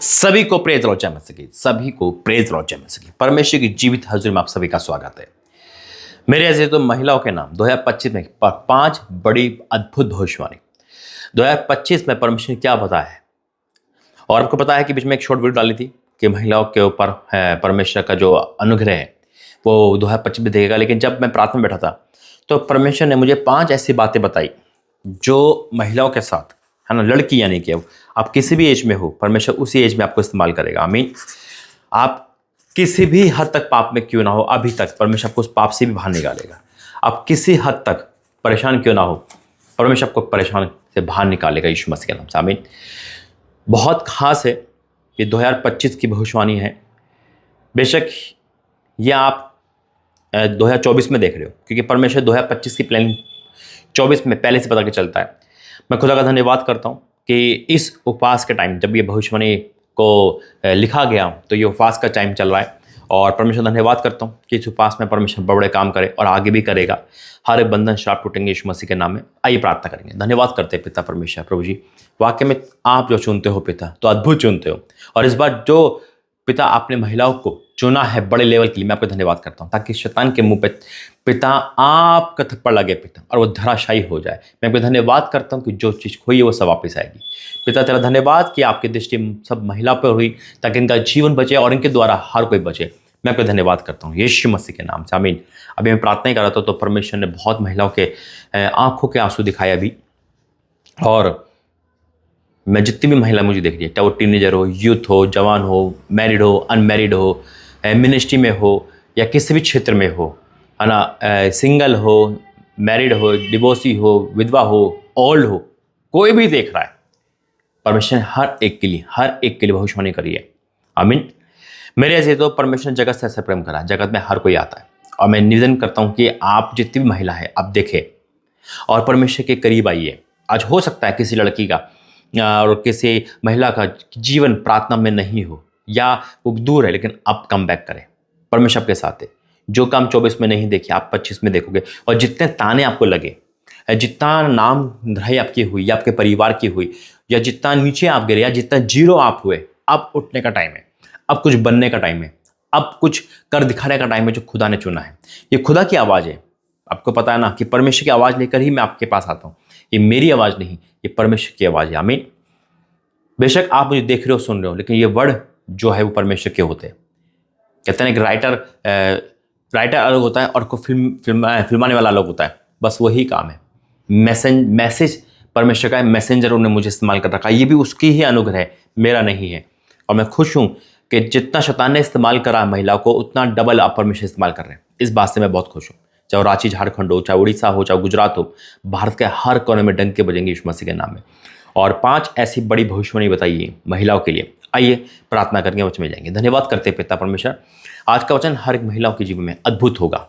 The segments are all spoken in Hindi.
सभी को प्रेज लॉर्ड जय मसीह की, सभी को प्रेज लॉर्ड जय मसीह की। परमेश्वर की जीवित हजूरी में आप सभी का स्वागत है। मेरे ऐसे तो महिलाओं के नाम 2025 में 5 बड़ी अद्भुत भविष्यवाणी 2025 में परमेश्वर ने क्या बताया है। और आपको पता है कि बीच में एक शॉर्ट वीडियो डाली थी कि महिलाओं के ऊपर परमेश्वर का जो अनुग्रह है वो 2025 में देगा। लेकिन जब मैं प्रार्थना में बैठा था तो परमेश्वर ने मुझे 5 ऐसी बातें बताई जो महिलाओं के साथ है ना, लड़की यानी कि आप किसी भी एज में हो, परमेश्वर उसी एज में आपको इस्तेमाल करेगा। आमीन। आप किसी भी हद तक पाप में क्यों ना हो, अभी तक परमेश्वर आपको उस पाप से भी बाहर निकालेगा। आप किसी हद तक परेशान क्यों ना हो, परमेश्वर आपको परेशान से बाहर निकालेगा यीशु मसीह के नाम से। आमीन। बहुत खास है, ये 2025 की भविष्यवाणी है। बेशक ये आप 2024 में देख रहे हो, क्योंकि परमेश्वर 2025 की प्लानिंग 24 में पहले से पता के चलता है। मैं खुदा का धन्यवाद करता हूँ कि इस उपवास के टाइम जब ये भविष्यवाणी को लिखा गया तो ये उपवास का टाइम चल रहा है। और परमेश्वर धन्यवाद करता हूँ कि इस उपवास में परमेश्वर बड़े काम करे और आगे भी करेगा। हर एक बंधन श्राप टूटेंगे यीशु मसीह के नाम में। आइए प्रार्थना करेंगे। धन्यवाद करते हैं पिता परमेश्वर। प्रभु जी, वाक्य में आप जो चुनते हो पिता, तो अद्भुत चुनते हो। और इस बार जो पिता आपने महिलाओं को चुना है बड़े लेवल के लिए, मैं आपको धन्यवाद करता हूँ, ताकि शैतान के मुंह पे पिता आपका थप्पड़ लगे पिता और वो धराशायी हो जाए। मैं आपको धन्यवाद करता हूँ कि जो चीज़ खोई है वो सब वापस आएगी। पिता तेरा धन्यवाद कि आपकी दृष्टि सब महिला पर हुई, ताकि इनका जीवन बचे और इनके द्वारा हर कोई बचे। मैं आपको धन्यवाद करता हूँ यीशु मसीह के नाम से। आमीन। अभी मैं प्रार्थना ही कर रहा था तो परमेश्वर ने बहुत महिलाओं के आंखों के आंसू दिखाए अभी। और मैं जितनी भी महिला मुझे देख रही है, चाहे वो टीनेजर हो, यूथ हो, जवान हो, मैरिड हो, अनमैरिड हो, मिनिस्ट्री में हो या किसी भी क्षेत्र में हो, है ना, सिंगल हो, मैरिड हो, डिवोर्सी हो, विधवा हो, ओल्ड हो, कोई भी देख रहा है, परमेश्वर ने हर एक के लिए भविष्यवाणी करी है। आमीन। मेरे ऐसे तो परमेश्वर ने जगत से ऐसा प्रेम करा, जगत में हर कोई आता है। और मैं निवेदन करता हूँ कि आप जितनी भी महिला है आप देखें और परमेश्वर के करीब आइए। आज हो सकता है किसी लड़की का और किसी महिला का जीवन प्रार्थना में नहीं हो या वो दूर है, लेकिन आप कम बैक करें। परमेश्वर आपके साथ है। जो काम 24 में नहीं देखे आप 25 में देखोगे। और जितने ताने आपको लगे, जितना नाम धराई आपकी हुई या आपके परिवार की हुई, या जितना नीचे आप गिरे या जितना जीरो आप हुए, अब उठने का टाइम है। अब कुछ बनने का टाइम है। अब कुछ कर दिखाने का टाइम है जो खुदा ने चुना है। ये खुदा की आवाज़ है। आपको पता है ना कि परमेश्वर की आवाज़ लेकर ही मैं आपके पास आता हूँ। ये मेरी आवाज़ नहीं, ये परमेश्वर की आवाज़ है। आमीन। बेशक आप मुझे देख रहे हो, सुन रहे हो, लेकिन ये वर्ड जो है वो परमेश्वर के होते हैं। कहते हैं कि राइटर अलग होता है और को फिल्माने वाला अलग होता है। बस वही काम है। मैसेज परमेश्वर का है, मैसेंजर उन्होंने मुझे इस्तेमाल कर रखा है। ये भी उसकी ही अनुग्रह है, मेरा नहीं है। और मैं खुश हूँ कि जितना शैतान ने इस्तेमाल करा महिला को, उतना डबल आप परमेश्वर इस्तेमाल कर रहे हैं। इस बात से मैं बहुत खुश हूँ। चाहे वो रांची झारखंड हो, चाहे उड़ीसा हो, चाहे गुजरात हो, भारत के हर कोने में डंके बजेंगे यीशु मसीह के नाम में। और 5 ऐसी बड़ी भविष्यवाणी बताइए महिलाओं के लिए। आइए प्रार्थना करके वचन में जाएंगे। धन्यवाद करते हैं पिता परमेश्वर, आज का वचन हर एक महिलाओं के जीवन में अद्भुत होगा।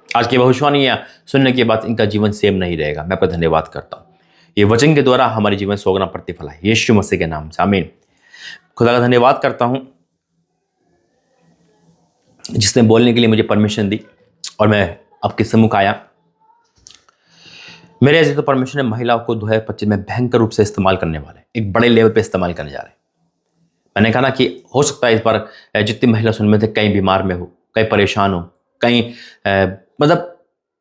आज की भविष्यवाणियां सुनने के बाद इनका जीवन सेम नहीं रहेगा। मैं आपका धन्यवाद करता हूँ। ये वचन के द्वारा हमारे जीवन 100 गुना प्रतिफल है यीशु मसीह के नाम से। आमीन। खुदा का धन्यवाद करता हूँ जिसने बोलने के लिए मुझे परमिशन दी और मैं आपके सम्मुख आया। मेरे ऐसे तो परमेश्वर ने महिलाओं को 2025 में भयंकर रूप से इस्तेमाल करने वाले, एक बड़े लेवल पे इस्तेमाल करने जा रहे हैं। मैंने कहा ना कि हो सकता है इस बार जितनी महिला सुन में थे, कहीं बीमार में हो, कहीं परेशान हो, कहीं मतलब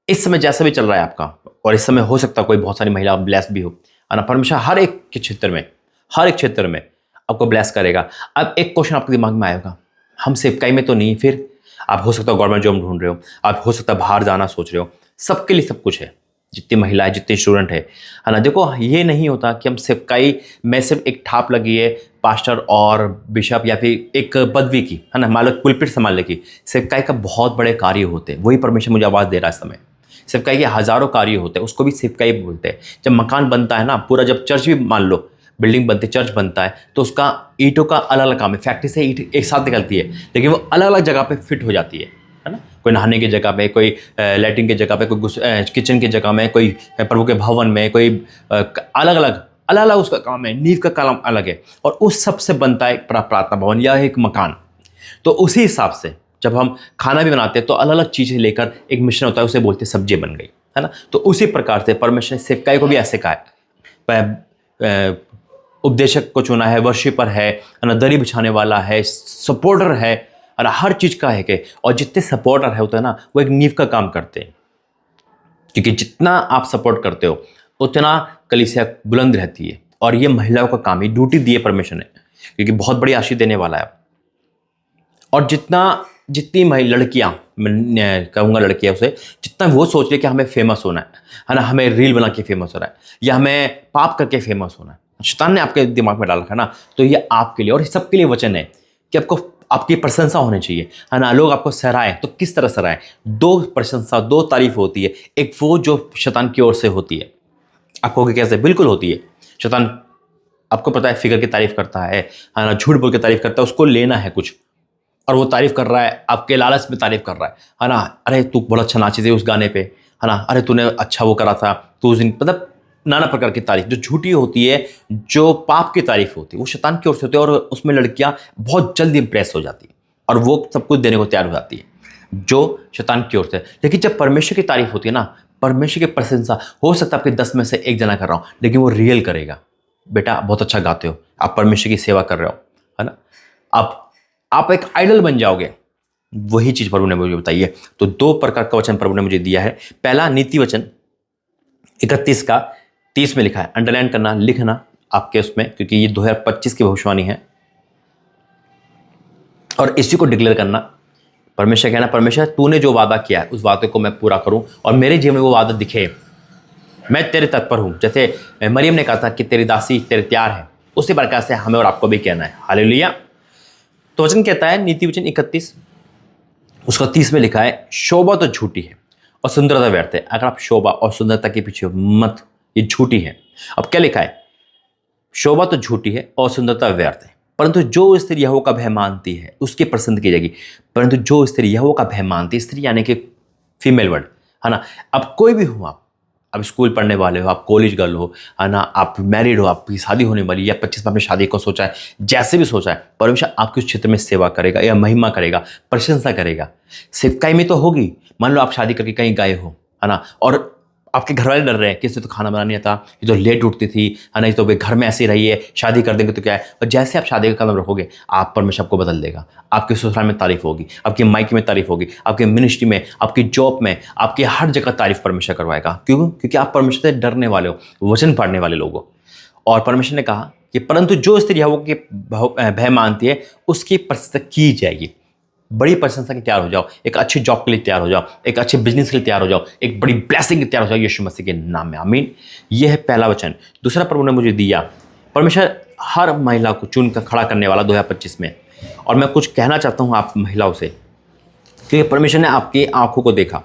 इस समय जैसा भी चल रहा है आपका, और इस समय हो सकता है कोई बहुत सारी महिला ब्लेस भी हो, है ना। परमेश्वर हर एक के क्षेत्र में आपको ब्लेस करेगा। अब एक क्वेश्चन आपके दिमाग में आएगा, हम सिर्फ कहीं में तो नहीं, फिर आप हो सकता है गवर्नमेंट जॉब ढूंढ रहे हो, आप हो सकता है बाहर जाना सोच रहे हो। सबके लिए सब कुछ है, जितनी महिला है, जितने स्टूडेंट है ना। देखो, ये नहीं होता कि हम मैं सिर्फ एक ठाप लगी है पास्टर और बिशप या फिर एक पदवी की, है ना, मालक पुलपिट संभालने की। सेवकाई का बहुत बड़े कार्य होते हैं। वही परमेश्वर मुझे आवाज़ दे रहा है इस समय। सेवकाई के हज़ारों कार्य होते हैं, उसको भी सेवकाई बोलते हैं। जब मकान बनता है ना पूरा, जब चर्च भी मान लो बिल्डिंग बनती, चर्च बनता है, तो उसका ईंटों का अलग अलग काम है। फैक्ट्री से ईंट एक साथ निकलती है, लेकिन वो अलग अलग जगह पे फिट हो जाती है ना। कोई नहाने की जगह पे, कोई लैट्रिन की जगह पे, कोई किचन की जगह में, कोई प्रभु के भवन में, कोई अलग अलग उसका काम है। नींव का काम अलग है, और उस सब से बनता है प्रार्थना भवन या एक मकान। तो उसी हिसाब से जब हम खाना भी बनाते हैं तो अलग अलग चीज़ें लेकर एक मिश्रण होता है, उसे बोलते सब्जी बन गई, है ना। तो उसी प्रकार से परमेश्वर ने सेवकाई को भी ऐसे कहा है। उपदेशक को चुना है, वर्शिपर है ना, दरी बिछाने वाला है, सपोर्टर है ना, हर चीज का है कि, और जितने सपोर्टर है होता है ना, वो एक नींव का काम करते हैं, क्योंकि जितना आप सपोर्ट करते हो उतना कलीसिया बुलंद रहती है। और ये महिलाओं का काम, ही ड्यूटी दी है परमेश्वर ने, क्योंकि बहुत बड़ी आशीष देने वाला है। और जितनी लड़कियां, मैं कहूँगा लड़कियां उसे, जितना वो सोच रही कि हमें फेमस होना है ना, हमें रील बना के फेमस होना है, या हमें पाप करके फेमस होना है, शैतान ने आपके दिमाग में डाल रखा है ना, तो ये आपके लिए और सबके लिए वचन है कि आपको आपकी प्रशंसा होनी चाहिए, है ना। लोग आपको सराहें तो किस तरह सराहें? दो प्रशंसा, दो तारीफ होती है। एक वो जो शैतान की ओर से होती है, आपको कैसे? बिल्कुल होती है। शैतान, आपको पता है, फिगर की तारीफ करता है ना, झूठ बोल के तारीफ करता है, उसको लेना है कुछ, और वो तारीफ कर रहा है, आपके लालच में तारीफ कर रहा है ना। अरे तू बड़ा अच्छा नाची थी उस गाने पे, है ना, अरे तूने अच्छा वो करा था, तू उस दिन, मतलब नाना प्रकार की तारीफ जो झूठी होती है, जो पाप की तारीफ होती है, वो शैतान की ओर से होती है। और उसमें लड़कियां बहुत जल्दी इंप्रेस हो जाती है और वो सब कुछ देने को तैयार हो जाती है, जो शैतान की ओर से। लेकिन जब परमेश्वर की तारीफ होती है ना, परमेश्वर की प्रशंसा, हो सकता है आपके 10 में से एक जना कर रहा हूं, लेकिन वो रियल करेगा, बेटा बहुत अच्छा गाते हो, आप परमेश्वर की सेवा कर रहे हो, है ना, आप एक आइडल बन जाओगे। वही चीज प्रभु ने मुझे बताई है। तो 2 प्रकार का वचन प्रभु ने मुझे दिया है। पहला नीति वचन 31 का 30 में लिखा है, अंडरलाइन करना, लिखना आपके उसमें, क्योंकि ये 2025 की भविष्यवाणी है और इसी को डिक्लेयर करना। परमेश्वर कहना, परमेश्वर तूने जो वादा किया है उस वादे को मैं पूरा करूं और मेरे जीवन में वो वादा दिखे, मैं तेरे तत्पर हूं। जैसे मरियम ने कहा था कि तेरी दासी तेरे तैयार है, उसी प्रकार से हमें और आपको भी कहना है। हालेलुया। तो वचन कहता है, नीति वचन 31 उसका 30 में लिखा है, शोभा तो झूठी है और सुंदरता व्यर्थ है। अगर आप शोभा और सुंदरता के पीछे मत, ये झूठी है। अब क्या लिखा है? शोभा तो झूठी है और सुंदरता व्यर्थ है, परंतु जो स्त्री यहोवा का भय मानती है उसकी पसंद की जाएगी। परंतु जो स्त्री यहोवा का भय मानती है, स्त्री यानी कि फीमेल वर्ड, है ना। अब कोई भी हो, आप स्कूल पढ़ने वाले हो, आप कॉलेज गर्ल हो, है ना, आप मैरिड हो, आपकी शादी होने वाली, या 25 में आपने शादी को सोचा है, जैसे भी सोचा है, परमेश्वर आपके उस क्षेत्र में सेवा करेगा या महिमा करेगा, प्रशंसा करेगा। सेवकाई में तो होगी। मान लो आप शादी करके कहीं गए हो, है ना, और आपके घर वाले डर रहे हैं कि इसे तो खाना बनाना नहीं आता, ये तो लेट उठती थी, है ना, ये तो घर में ऐसे रही है, शादी कर देंगे तो क्या है। और जैसे आप शादी का कदम रखोगे, आप परमेश्वर आपको बदल देगा। आपके ससुराल में तारीफ होगी, आपके मायके में तारीफ होगी, आपके मिनिस्ट्री में, आपकी जॉब में, आपकी हर जगह तारीफ परमेश्वर करवाएगा। क्यों? क्योंकि आप परमेश्वर से डरने वाले हो, वचन पढ़ने वाले लोग हो। और परमेश्वर ने कहा कि परंतु जो स्त्री यहोवा के भय मानती है उसकी प्रशंसा की जाएगी। बड़ी प्रशंसा के तैयार हो जाओ, एक अच्छी जॉब के लिए तैयार हो जाओ, एक अच्छे बिजनेस के लिए तैयार हो जाओ, एक बड़ी ब्लेसिंग के तैयार हो जाओ यीशु मसीह के नाम में, आमीन। यह है पहला वचन। दूसरा प्रभु ने मुझे दिया, परमेश्वर हर महिला को चुन कर खड़ा करने वाला 2025 में। और मैं कुछ कहना चाहता हूँ आप महिलाओं से, क्योंकि परमेश्वर ने आपकी आंखों को देखा,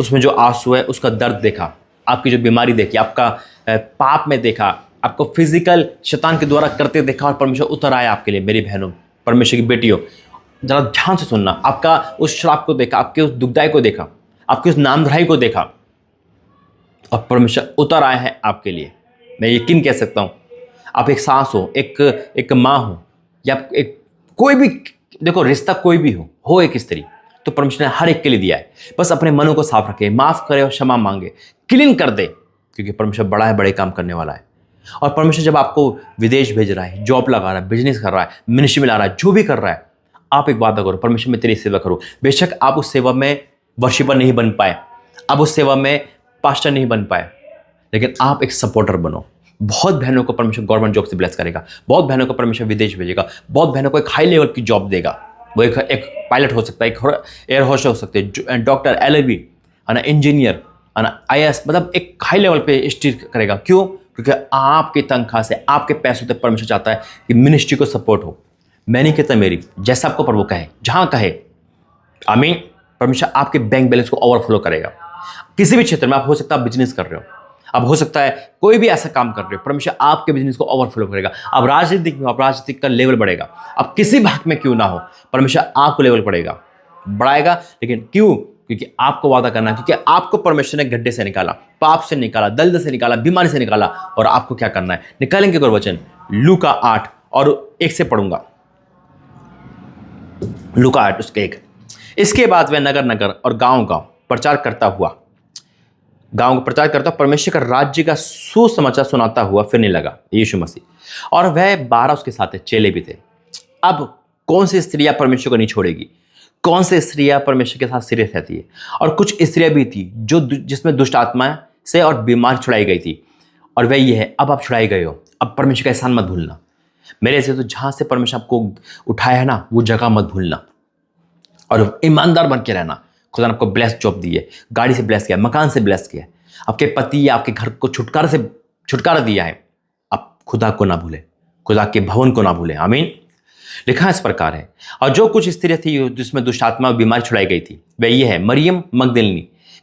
उसमें जो आंसू है उसका दर्द देखा, आपकी जो बीमारी देखी, आपका पाप में देखा, आपको फिजिकल शैतान के द्वारा करते देखा, और परमेश्वर उतर आया आपके लिए। मेरी बहनों, परमेश्वर की बेटियों, जरा ध्यान से सुनना। आपका उस श्राप को देखा, आपके उस दुखदाई को देखा, आपकी उस नामधराई को देखा, और परमेश्वर उतर आया है आपके लिए। मैं यकीन कह सकता हूं, आप एक सास हो, एक माँ हो, या एक कोई भी, देखो रिश्ता कोई भी हो एक स्त्री, तो परमेश्वर ने हर एक के लिए दिया है। बस अपने मनों को साफ रखे, माफ करे और क्षमा मांगे, क्लीन कर दे, क्योंकि परमेश्वर बड़ा है, बड़े काम करने वाला है। और परमेश्वर जब आपको विदेश भेज रहा है, जॉब लगा रहा है, बिजनेस कर रहा है, मिनिस्ट्री में ला रहा है, जो भी कर रहा है, आप एक वादा करो, परमेश्वर मैं तेरी सेवा करूं। बेशक आप उस सेवा में वर्शिपर नहीं बन पाए, आप उस सेवा में पास्टर नहीं बन पाए, लेकिन आप एक सपोर्टर बनो। बहुत बहनों को परमेश्वर गवर्नमेंट जॉब से ब्लेस करेगा, बहुत बहनों को परमेश्वर विदेश भेजेगा, बहुत बहनों को एक हाई लेवल की जॉब देगा। वो एक पायलट हो सकता है, एक एयर होस्टेस हो सकते हैं, डॉक्टर, LLB, है ना, इंजीनियर, है ना, IAS, मतलब एक हाई लेवल पे स्टील करेगा। क्यों? क्योंकि आपकी तनख्वाह से, आपके पैसों से परमेश्वर चाहता है कि मिनिस्ट्री को सपोर्ट हो। मैं नहीं कहता मेरी, जैसा आपको प्रभु कहे, जहां कहे, आमीन। परमेश्वर आपके बैंक बैलेंस को ओवरफ्लो करेगा। किसी भी क्षेत्र में आप, हो सकता है आप बिजनेस कर रहे हो, अब हो सकता है कोई भी ऐसा काम कर रहे हो, परमेश्वर आपके बिजनेस को ओवरफ्लो करेगा। अब राजनीतिक में, आप राजनीतिक का लेवल बढ़ेगा, अब किसी भाग में क्यों ना हो, परमेश्वर आपको लेवल बढ़ाएगा। लेकिन क्यों? क्योंकि आपको वादा करना है, क्योंकि आपको परमेश्वर ने गड्ढे से निकाला, पाप से निकाला, दलदल से निकाला, बीमारी से निकाला, और आपको क्या करना है? निकालेंगे कोई वचन, लूका 8 और 1 से पढ़ूंगा, लूका 8 उसके 1। इसके बाद वह नगर नगर और गांव गांव प्रचार करता हुआ गांव का प्रचार करता, परमेश्वर का राज्य का सुसमाचार सुनाता हुआ फिरने लगा यीशु मसीह। और वह 12 उसके साथ चेले भी थे। अब कौन सी स्त्रियां परमेश्वर को नहीं छोड़ेगी? कौन सी स्त्रियां परमेश्वर के साथ सीरियस रहती है? और कुछ स्त्रियां भी थी जो जिसमें दुष्ट आत्मा से और बीमार छुड़ाई गई थी। और वह ये है, अब आप छुड़ाई गए हो, अब परमेश्वर का एहसान मत भूलना। मेरे से तो जहां से परमेश्वर आपको उठाया है ना, वो जगह मत भूलना और ईमानदार बन के रहना। खुदा ने आपको ब्लेस जॉब दी है, गाड़ी से ब्लेस किया, मकान से ब्लेस किया, आपके पति या आपके घर को छुटकारा दिया है। आप खुदा को ना भूले, खुदा के भवन को ना भूले। आमीन। लिखा इस प्रकार है, और जो कुछ स्त्रियां थी जिसमें दुष्ट आत्मा बीमारी छुड़ाई गई थी, वह ये है, मरियम मगदलिनी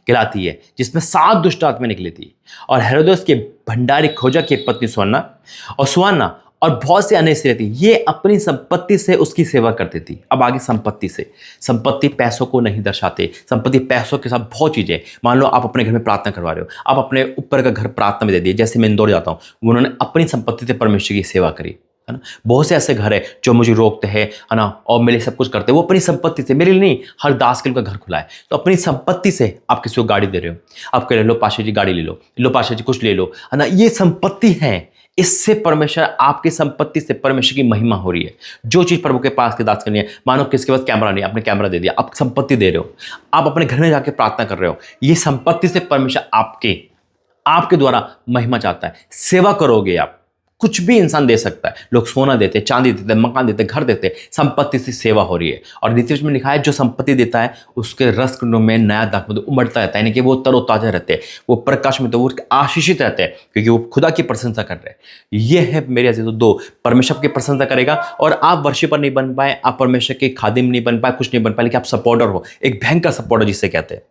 कहलाती है, जिसमें 7 दुष्ट आत्मा निकली थी, और हेरोदेस के भंडारी खोजा की पत्नी सुवन्ना और बहुत से अन्य स्त्रियां थी। ये अपनी संपत्ति से उसकी सेवा करती थी। अब आगे संपत्ति से, संपत्ति पैसों को नहीं दर्शाते। संपत्ति पैसों के साथ बहुत चीजें। मान लो आप अपने घर में प्रार्थना करवा रहे हो, आप अपने ऊपर का घर प्रार्थना में दे दिए। जैसे मैं इंदौर जाता हूँ, उन्होंने अपनी संपत्ति से परमेश्वर की सेवा करी, है ना। बहुत से ऐसे घर है जो मुझे रोकते हैं, है ना, और मेरे सब कुछ करते हैं, वो अपनी संपत्ति से, मेरे लिए नहीं, हर दास के लिए घर खुला है। तो अपनी संपत्ति से आप किसी को गाड़ी दे रहे हो, आप कह लो पाशा जी गाड़ी ले लो पाशा जी कुछ ले लो, है ना। ये संपत्ति है, इससे परमेश्वर, आपकी संपत्ति से परमेश्वर की महिमा हो रही है। जो चीज प्रभु के पास के दास करनी है, मानो किसके पास कैमरा नहीं, आपने कैमरा दे दिया, आप संपत्ति दे रहे हो, आप अपने घर में जाके प्रार्थना कर रहे हो, ये संपत्ति से परमेश्वर आपके द्वारा महिमा चाहता है। सेवा करोगे आप, कुछ भी इंसान दे सकता है। लोग सोना देते, चांदी देते, मकान देते, घर देते, संपत्ति से सेवा हो रही है। और नीति में लिखा है, जो संपत्ति देता है उसके रस में नया दाखमधु उमड़ता रहता है, यानी कि वो तरोताजा रहते हैं, वो प्रकाश में, तो वो आशीषित रहते हैं, क्योंकि वो खुदा की प्रशंसा कर रहे हैं। ये है मेरे अजीजों, 2 परमेश्वर की प्रशंसा करेगा। और आप वर्शिपर नहीं बन पाए, आप परमेश्वर के खादिम नहीं बन पाए, कुछ नहीं बन पाए, लेकिन आप सपोर्टर हो, एक भयंकर सपोर्टर जिसे कहते हैं।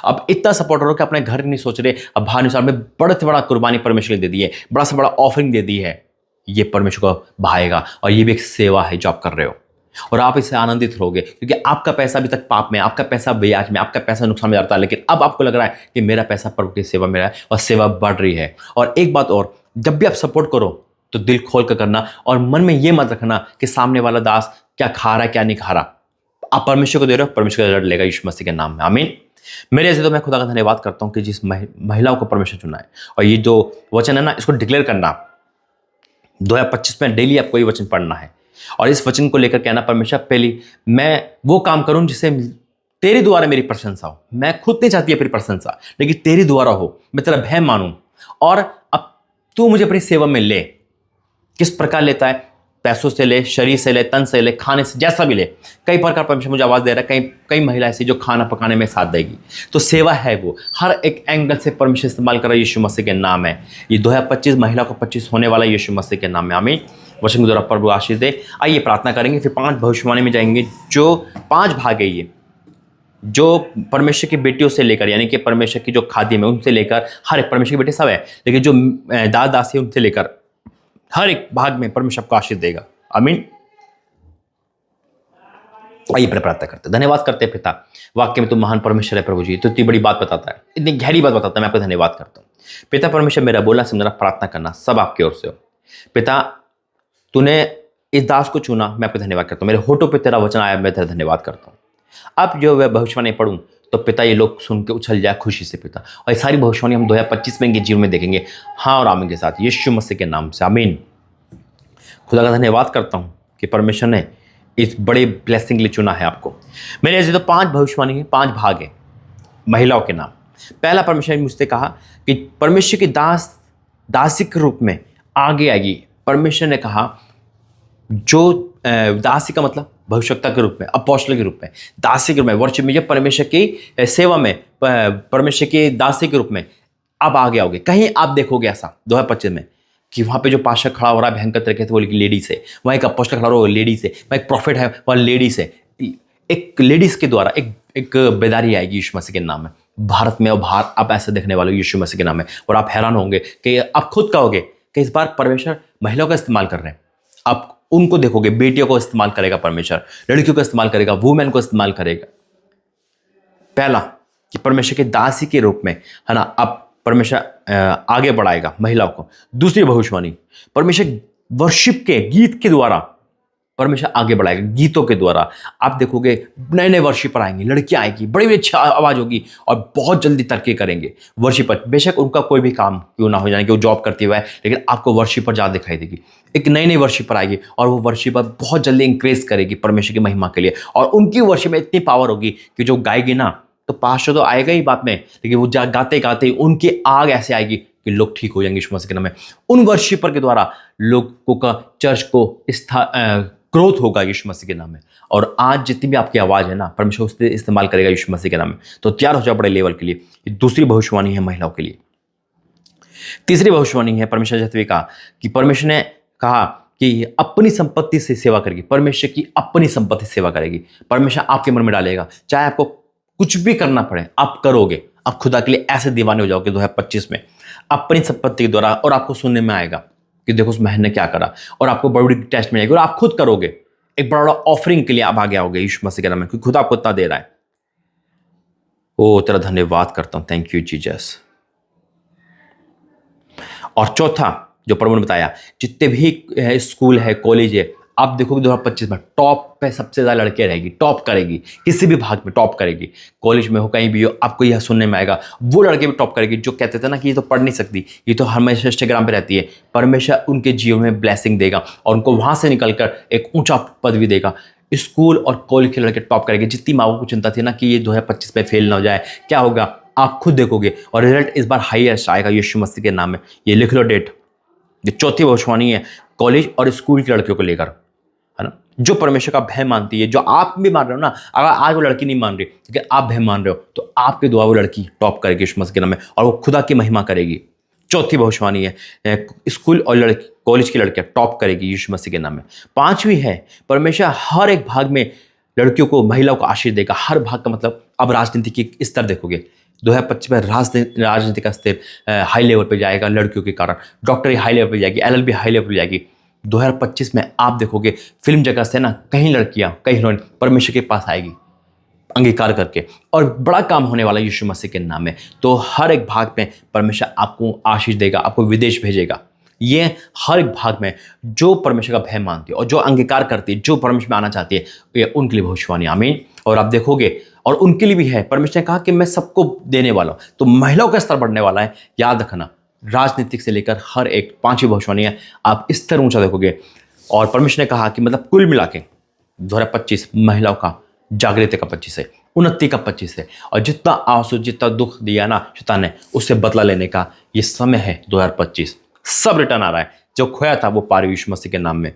अब इतना सपोर्टर हो कि अपने घर नहीं सोच रहे, अब बाहर नहीं, में बड़े से बड़ा कुर्बानी परमेश्वर ने दे दी है, बड़ा से बड़ा ऑफरिंग दे दी है। ये परमेश्वर को भाएगा, और ये भी एक सेवा है जो आप कर रहे हो, और आप इससे आनंदित रहोगे, क्योंकि आपका पैसा अभी तक पाप में, आपका पैसा ब्याज में, आपका पैसा नुकसान में जाता है, लेकिन अब आपको लग रहा है कि मेरा पैसा प्रभु की सेवा में है, और सेवा बढ़ रही है। और एक बात और, जब भी आप सपोर्ट करो तो दिल खोल कर करना, और मन में ये मत रखना कि सामने वाला दास क्या खा रहा है क्या नहीं खा रहा। आप परमेश्वर को दे रहे हो, परमेश्वर का रिजल्ट लेगा यीशु मसीह के नाम में। आमीन। मेरे ऐसे तो मैं खुदा का धन्यवाद करता हूँ कि जिस महिलाओं को परमेश्वर चुना है, और ये जो वचन है ना, इसको डिक्लेयर करना 2025 में डेली आपको ये वचन पढ़ना है, और इस वचन को लेकर कहना, परमेश्वर पहली मैं वो काम करूं जिससे तेरे द्वारा मेरी प्रशंसा हो। मैं खुद नहीं चाहती अपनी प्रशंसा, लेकिन तेरे द्वारा हो, मैं तेरा भय मानूं, और अब तू मुझे अपनी सेवा में ले। किस प्रकार लेता है? पैसों से ले, शरीर से ले, तन से ले, खाने से, जैसा भी ले। कई प्रकार परमेश्वर मुझे आवाज दे रहा है, कई महिला ऐसी जो खाना पकाने में साथ देगी। तो सेवा है वो, हर एक एंगल से परमेश्वर इस्तेमाल कर रहा है, यीशु मसीह के नाम है। ये 2025 महिला को 25 होने वाला यीशु मसीह के नाम में। आमीन। वचन के द्वारा प्रभु आशीष दे। आइए प्रार्थना करेंगे, फिर 5 भविष्यवाणी में जाएंगे, जो 5 भाग है ये, जो परमेश्वर की बेटियों से लेकर, यानी कि परमेश्वर की जो खादिम है उनसे लेकर, हर एक परमेश्वर की बेटे सब है, लेकिन जो दास दासी है उनसे लेकर हर एक भाग में परमेश्वर आपको आशीष देगा। आमीन। आइए प्रार्थना करते, धन्यवाद करते हैं पिता, वाक्य में तुम महान परमेश्वर है प्रभु जी, तो इतनी बड़ी बात बताता है, इतनी गहरी बात बताता है, मैं आपको धन्यवाद करता हूँ पिता परमेश्वर। मेरा बोलना समझना, प्रार्थना करना सब आपकी ओर से हो पिता। तूने इस दास को चुना, मैं आपको धन्यवाद करता हूँ। मेरे होठों पे तेरा वचन आया, मैं तेरा धन्यवाद करता हूँ। अब जो वह भविष्यवाणी पढ़ूं तो पिता ये लोग सुन के उछल जाए खुशी से पिता, और ये सारी भविष्यवाणी हम 2025 में इनके जीवन में देखेंगे, हाँ और आमीन के साथ, यीशु मसीह के नाम से आमीन। खुदा का धन्यवाद करता हूँ कि परमेश्वर ने इस बड़े ब्लेसिंग के लिए चुना है आपको। मेरे ऐसे तो 5 भविष्यवाणी है, 5 भाग है महिलाओं के नाम। पहला, परमेश्वर ने मुझसे कहा कि परमेश्वर की दासी के रूप में आगे आएगी। परमेश्वर ने कहा, जो दासी का मतलब भविष्यवक्ता के रूप में, अपोस्टल के रूप में, दासी के रूप में, वर्ष में, जब परमेश्वर की सेवा में, परमेश्वर की दासी के रूप में अब आगे आओगे। कहीं आप देखोगे ऐसा 2025 में कि वहाँ पे जो पाशा खड़ा हो रहा है भयंकर तरीके से, वो लेडीज है, वहाँ एक अपोस्टल खड़ा हो रहा है, लेडीज है, वहाँ एक प्रॉफिट है, वहाँ लेडीज है। एक लेडीज के द्वारा एक बेदारी आएगी यीशु मसीह के नाम में भारत में, और बाहर आप ऐसे देखने वाले हो यीशु मसीह के नाम में। और आप हैरान होंगे कि आप खुद कहोगे कि इस बार परमेश्वर महिलाओं का इस्तेमाल कर रहे हैं। आप उनको देखोगे, बेटियों को इस्तेमाल करेगा परमेश्वर, लड़कियों को इस्तेमाल करेगा, वुमेन को इस्तेमाल करेगा। पहला कि परमेश्वर के दासी के रूप में, है ना, आप परमेश्वर आगे बढ़ाएगा महिलाओं को। दूसरी भविष्यवाणी, परमेश्वर वर्शिप के गीत के द्वारा परमेश्वर आगे बढ़ाएगा गीतों के द्वारा। आप देखोगे नए नए वर्शिपर आएंगे, लड़कियां आएंगी, बड़ी बड़ी अच्छी आवाज़ होगी और बहुत जल्दी तरक्की करेंगे वर्शिपर। बेशक उनका कोई भी काम क्यों ना हो, जाने कि वो जॉब करती हुआ है, लेकिन आपको वर्शिपर ज़्यादा दिखाई देगी। एक नई नई वर्शिपर आएगी और वो वर्शिपर बहुत जल्दी इंक्रीज करेगी परमेश्वर की महिमा के लिए, और उनकी वर्शिप में इतनी पावर होगी कि जो गाएगी ना, तो पास्टर तो आएगा ही बात में, लेकिन वो गाते गाते उनकी आग ऐसे आएगी कि लोग ठीक हो जाएंगे यीशु मसीह के नाम में। उन वर्शिपर के द्वारा लोगों का चर्च को ग्रोथ होगा यीशु मसीह के नाम में। और आज जितनी भी आपकी आवाज़ है ना, परमेश्वर उससे इस्तेमाल करेगा यीशु मसीह के नाम में। तो तैयार हो जाओ बड़े लेवल के लिए। ये दूसरी भविष्यवाणी है महिलाओं के लिए। तीसरी भविष्यवाणी है, परमेश्वर ने कहा कि परमेश्वर ने कहा कि अपनी संपत्ति से सेवा करेगी। परमेश्वर की अपनी संपत्ति से सेवा करेगी। परमेश्वर आपके मन में डालेगा, चाहे आपको कुछ भी करना पड़े आप करोगे। आप खुदा के लिए ऐसे दीवाने हो जाओगे 2025 में अपनी संपत्ति के द्वारा, और आपको सुनने में आएगा कि देखो उस बहन ने क्या करा, और आपको बड़ी बड़ी टेस्ट मिलेगी और आप खुद करोगे। एक बड़ा बड़ा ऑफरिंग के लिए आप आगे आओगे यीशु मसीह के नाम में, क्योंकि खुदा आपको इतना दे रहा है। ओ तेरा धन्यवाद करता हूं, थैंक यू जीसस। और चौथा जो प्रभु ने बताया, जितने भी स्कूल है, कॉलेज है, आप देखोगे 2025 में टॉप पे सबसे ज़्यादा लड़के रहेगी, टॉप करेगी, किसी भी भाग में टॉप करेगी। कॉलेज में हो, कहीं भी हो, आपको यह सुनने में आएगा वो लड़के भी टॉप करेगी जो कहते थे ना कि ये तो पढ़ नहीं सकती, ये तो हमेशा इंस्टाग्राम पे रहती है। परमेश्वर उनके जीवन में ब्लेसिंग देगा और उनको वहाँ से निकलकर एक ऊंचा पदवी देगा। स्कूल और कॉलेज के लड़के टॉप करेंगे। जितनी माओ को चिंता थी ना कि ये 2025 में फेल ना हो जाए, क्या होगा आप खुद देखोगे, और रिजल्ट इस बार हाईएस्ट आएगा यीशु मसीह के नाम में। ये लिख लो डेट। ये चौथी भविष्यवाणी है कॉलेज और स्कूल की लड़कियों को लेकर, है ना, जो परमेश्वर का भय मानती है, जो आप भी मान रहे हो ना। अगर आज वो लड़की नहीं मान रही, लेकिन आप भय मान रहे हो, तो आपके दुआ वो लड़की टॉप करेगी यीशु मसीह के नाम में, और वो खुदा की महिमा करेगी। चौथी भविष्यवाणी है स्कूल और कॉलेज की लड़कियां टॉप करेगी यीशु मसीह के नाम में। पांचवी है परमेश्वर हर एक भाग में लड़कियों को, महिलाओं को आशीष देगा। हर भाग का मतलब, अब राजनीति की स्तर देखोगे 2025 में राजनीति का स्तर हाई लेवल पे जाएगा लड़कियों के कारण। डॉक्टरी हाई लेवल पे जाएगी, LLB हाई लेवल पे जाएगी। 2025 में आप देखोगे फिल्म जगत से ना कई लड़कियां, कई हीरोइन परमेश्वर के पास आएगी अंगीकार करके, और बड़ा काम होने वाला यीशु मसीह के नाम में। तो हर एक भाग में परमेश्वर आपको आशीष देगा, आपको विदेश भेजेगा। ये हर एक भाग में जो परमेश्वर का भय मानती है और जो अंगीकार करती है, जो परमेश्वर में आना चाहती है, ये उनके लिए भविष्यवाणी। आमीन। और आप देखोगे, और उनके लिए भी है। परमेश्वर ने कहा कि मैं सबको देने वाला हूं, तो महिलाओं का स्तर बढ़ने वाला है। याद रखना, राजनीतिक से लेकर हर एक, पांचवी भविष्यवाणी है, आप स्तर ऊंचा देखोगे। और परमेश्वर ने कहा कि मतलब कुल मिला के 2025 महिलाओं का जागृति का 25 है, उन्नति का 25 है, और जितना आंसू, जितना दुख दिया ना शैतान ने, उससे बदला लेने का ये समय है 2025। सब रिटर्न आ रहा है, जो खोया था वो पा रहे यीशु मसीह के नाम में।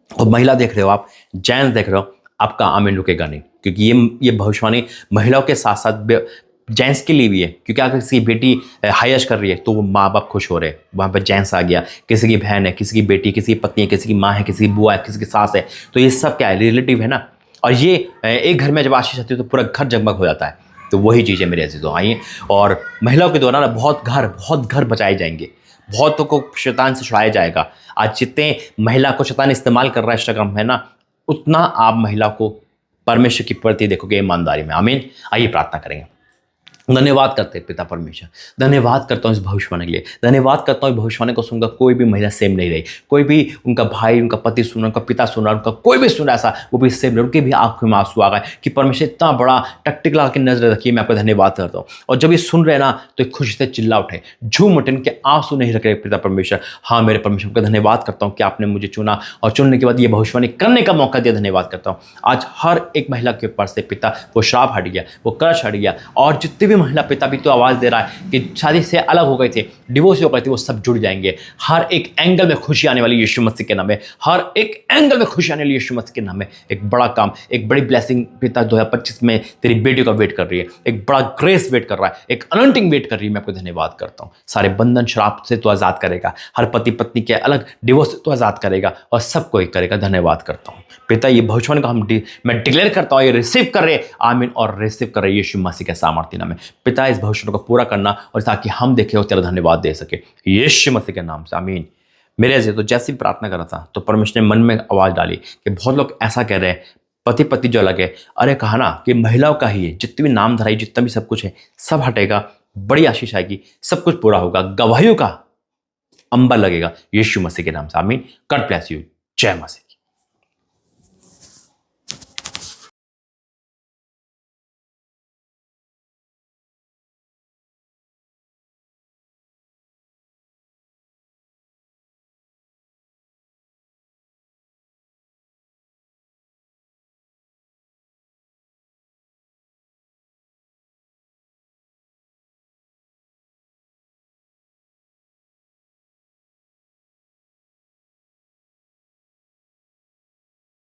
और महिला देख रहे हो आप, जेंट्स देख रहे हो, आपका आमीन रुकेगा नहीं, क्योंकि ये भविष्यवाणी महिलाओं के साथ साथ जेंट्स के लिए भी है। क्योंकि अगर किसी की बेटी हाईएस्ट कर रही है तो वो माँ बाप खुश हो रहे हैं, वहाँ पर जेंट्स आ गया, किसी की बहन है, किसी की बेटी, किसी की पत्नी है, किसी की माँ है, किसी की बुआ है, किसी की सास है, तो ये सब क्या है, रिलेटिव है ना। और ये एक घर में जब आशीष आती है तो पूरा घर जगमग हो जाता है। तो वही चीज़ है मेरे अजीजों। आइए, और महिलाओं के द्वारा ना बहुत घर बचाए जाएंगे, बहुतों को शैतान से छुड़ाया जाएगा। आज जितने महिला को शैतान इस्तेमाल कर रहा है इंस्टाग्राम है ना, उतना आप महिला को परमेश्वर की प्रति देखोगे ईमानदारी में। आमीन। आइए प्रार्थना करेंगे। धन्यवाद करते हैं पिता परमेश्वर, धन्यवाद करता हूँ इस भविष्यवाणी के लिए। धन्यवाद करता हूँ इस भविष्यवाणी को सुनकर कोई भी महिला सेम नहीं रही, कोई भी उनका भाई, उनका पति सुन रहा, उनका पिता सुन रहा, उनका कोई भी सुन रहा ऐसा, वो भी सेम नहीं, उनके भी आंखों में आंसू आ गए कि परमेश्वर इतना बड़ा टैक्टिक लगा के नजर रखिए। मैं आपका धन्यवाद करता हूँ। और जब ये सुन रहे ना तो खुशी से चिल्ला उठे, झूम उठे, इनके आंसू नहीं रखे पिता परमेश्वर। हाँ मेरे परमेश्वर का धन्यवाद करता हूँ कि आपने मुझे चुना, और चुनने के बाद ये भविष्यवाणी करने का मौका दिया। धन्यवाद करता हूँ। आज हर एक महिला के ऊपर से पिता वो श्राप हट गया, वो कर्ज हट गया, और जितनी भी महिला पिता भी तो आवाज दे रहा है कि शादी से अलग हो गए थे, डिवोर्स हो गए थे, वो सब जुड़ जाएंगे। हर एक एंगल में खुशी आने वाली यीशु मसीह के नाम में, हर एक एंगल में खुशी आने वाली यीशु मसीह के नाम में। एक बड़ा काम, एक बड़ी ब्लेसिंग पिता 2025 में तेरी बेटी का वेट कर रही है, एक बड़ा ग्रेस वेट कर रहा है, एक अनंटिंग वेट कर रही है। मैं आपको धन्यवाद करता हूँ। सारे बंधन श्राप से तो आजाद करेगा, हर पति पत्नी के अलग डिवोर्स से तो आजाद करेगा, और सबको एक करेगा। धन्यवाद करता हूँ पिता। ये भविष्यवाणी को मैं डिक्लेयर करता हूँ, ये रिसीव कर रहे, आमीन, और रिसीव कर रहे यीशु मसीह के सामर्थ्य नाम में। पिता इस भविष्यवाणी को पूरा करना, और ताकि हम देखें और तेरा धन्यवाद दे सके यीशु मसीह के नाम से, आमीन। मेरे से तो जैसी प्रार्थना कर रहा था तो परमेश्वर ने मन में आवाज डाली कि बहुत लोग ऐसा कह रहे हैं, पति पति जो अलग है, अरे कहा ना कि महिलाओं का ही है, जितनी भी नाम धराई, जितना भी सब कुछ है, सब हटेगा, बड़ी आशीष आएगी, सब कुछ पूरा होगा, गवाहियों का अंबर लगेगा यीशु मसीह के नाम से, आमीन। God bless you. जय मसीह।